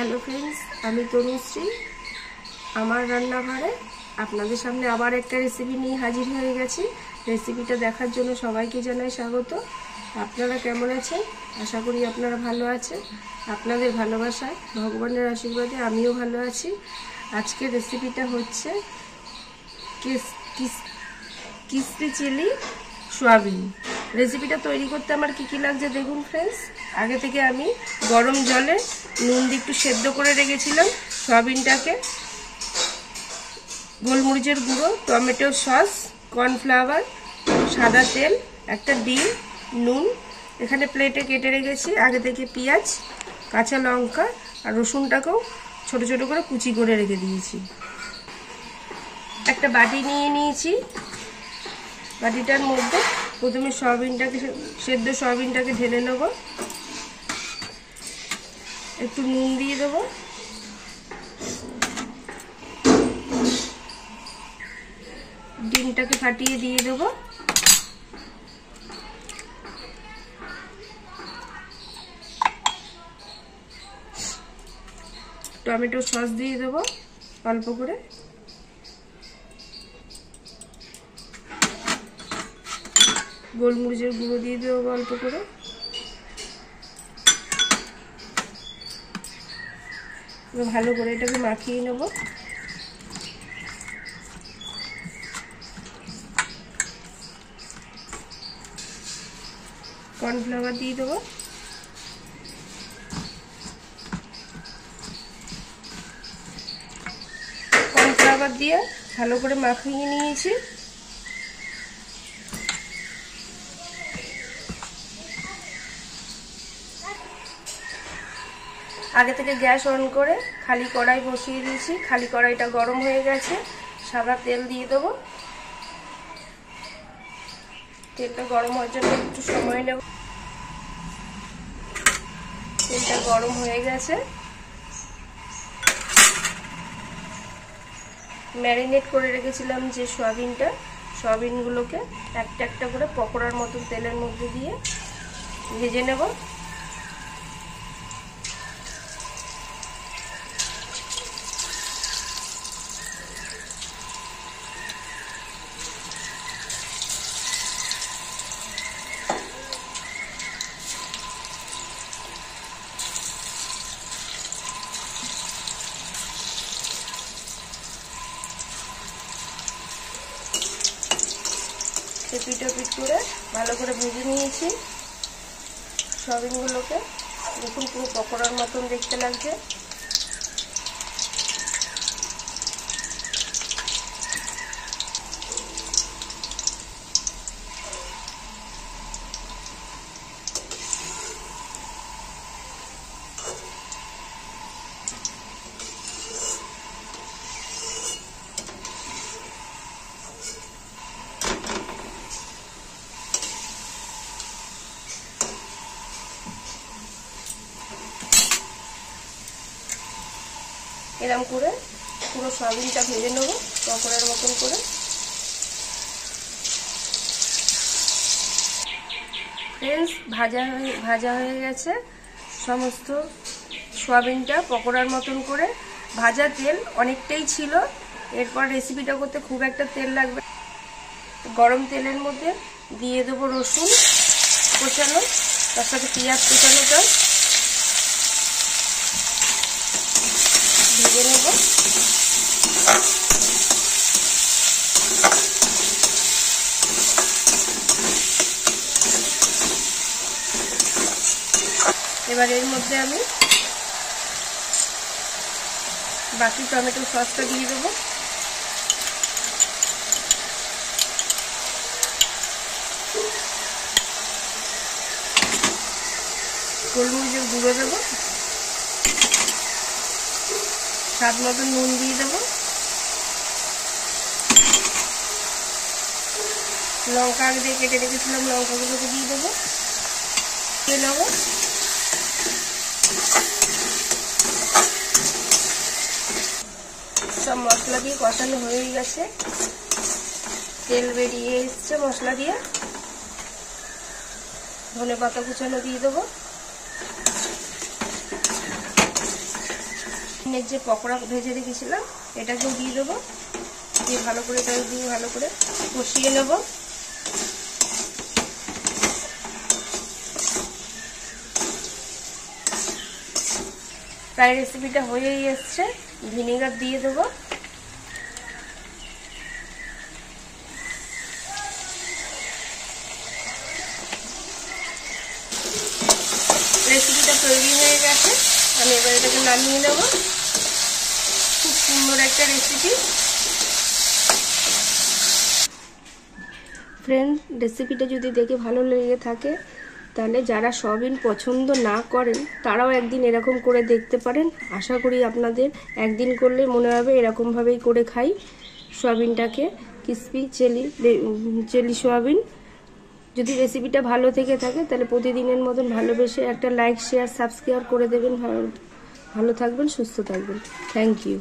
Hello friends, আমি তনুশ্রী আমার রান্নাঘরে আপনাদের সামনে আবার একটা রেসিপি নিয়ে হাজির হয়ে গেছি। রেসিপিটা দেখার জন্য সবাইকে জানাই স্বাগত। আপনারা কেমন আছেন? আশা করি আপনারা ভালো আছেন। আপনাদের ভালোবাসায়, ভগবানের আশীর্বাদে আমিও ভালো আছি। আজকের রেসিপিটা হচ্ছে ক্রিসপি চিলি সোয়াবিন। রেসিপিটা তৈরি করতে আমার কি লাগছে দেখুন ফ্রেন্ডস। আগে থেকে আমি গরম জলে নুন দিয়ে একটু সেদ্ধ করে রেখেছিলাম সয়াবিনটাকে। গোলমরিচের গুঁড়ো, টমেটো সস, কর্নফ্লাওয়ার, সাদা তেল, একটা ডিম, নুন। এখানে প্লেটে কেটে রেখেছি আগে থেকে পেঁয়াজ, কাঁচা লঙ্কা আর রসুনটাকেও ছোট ছোট করে কুচি করে রেখে দিয়েছি। একটা বাটি নিয়ে নিয়েছি। বাটিটার মধ্যে প্রথমে সেদ্ধ সয়াবিনটাকে ঢেলে নেব। একটু নুন দিয়ে দেবো, ডিমটাকে ফাটিয়ে দিয়ে দেবো, টমেটো সস দিয়ে দেবো অল্প করে, গোলমরিচের গুঁড়ো দিয়ে দেবো অল্প করে, ভালো করে এটাকে মাখিয়ে নেব। কর্নফ্লাওয়ার দিয়ে দেবো, কর্নফ্লাওয়ার দিয়ে ভালো করে মাখিয়ে নিয়েছি। আগে থেকে গ্যাস অন করে খালি কড়াই বসিয়ে দিয়েছি। খালি কড়াইটা গরম হয়ে গেছে। সাদা তেল দিয়ে দেবো। তেলটা গরম হওয়ার জন্য একটু সময় নেব। তেলটা গরম হয়ে গেছে। ম্যারিনেট করে রেখেছিলাম যে সয়াবিনগুলোকে একটা একটা করে পকোড়ার মতো তেলের মধ্যে দিয়ে ভেজে নেব। পিট করে ভালো করে ভেজে নিয়েছি সয়াবিনগুলোকে। দেখুন পুরো পকোড়ার মতন দেখতে লাগছে। এরকম করে পুরো সয়াবিনটা ভেজে নেব পকোড়ার মতন করে। ফ্রেন্ডস, ভাজা হয়ে গেছে সমস্ত সয়াবিনটা পকোড়ার মতন করে। ভাজা তেল অনেকটাই ছিল। এরপর রেসিপিটা করতে খুব একটা তেল লাগবে। গরম তেলের মধ্যে দিয়ে দেবো রসুন কোচানো, তার সাথে পেঁয়াজ কোচানোটা ভেজে নেব। এবার এর মধ্যে আমি বাকি টমেটো সসটা দিয়ে দেবো। গোলমরিচের গুঁড়ো দেবো, স্বাদ মতো নুন দিয়ে দেবো, লঙ্কা আগে দিয়ে কেটে রেখেছিলাম লঙ্কাগুলোকে দিয়ে দেবো, দিয়ে নেবো। সব মশলা দিয়ে কষানো হয়ে গেছে। তেল বেরিয়ে এসছে মশলা দিয়ে। ধনেপাতা কুচানো দিয়ে দেবো। যে পকোড়া ভেজে রেখেছিলাম এটাকেও দিয়ে দেবো, দিয়ে ভালো করে তাই দিয়ে ভালো করে কষিয়ে নেব। প্রায় রেসিপিটা হয়েই এসছে, ভিনেগার দিয়ে দেবো। রেসিপিটা তৈরি হয়ে গেছে, আমি এবার এটাকে নামিয়ে নেব। খুব সুন্দর একটা রেসিপি। ফ্রেন্ড, রেসিপিটা যদি দেখে ভালো লেগে থাকে তাহলে যারা সয়াবিন পছন্দ না করেন তারাও একদিন এরকম করে দেখতে পারেন। আশা করি আপনাদের একদিন করলে মনে হবে এরকমভাবেই করে খাই সয়াবিনটাকে, ক্রিসপি চিলি সয়াবিন। যদি রেসিপিটা ভালো থেকে থাকে তাহলে প্রতিদিনের মতন ভালোবেসে একটা লাইক, শেয়ার, সাবস্ক্রাইব করে দেবেন। ভালো থাকবেন, সুস্থ থাকবেন। Thank you.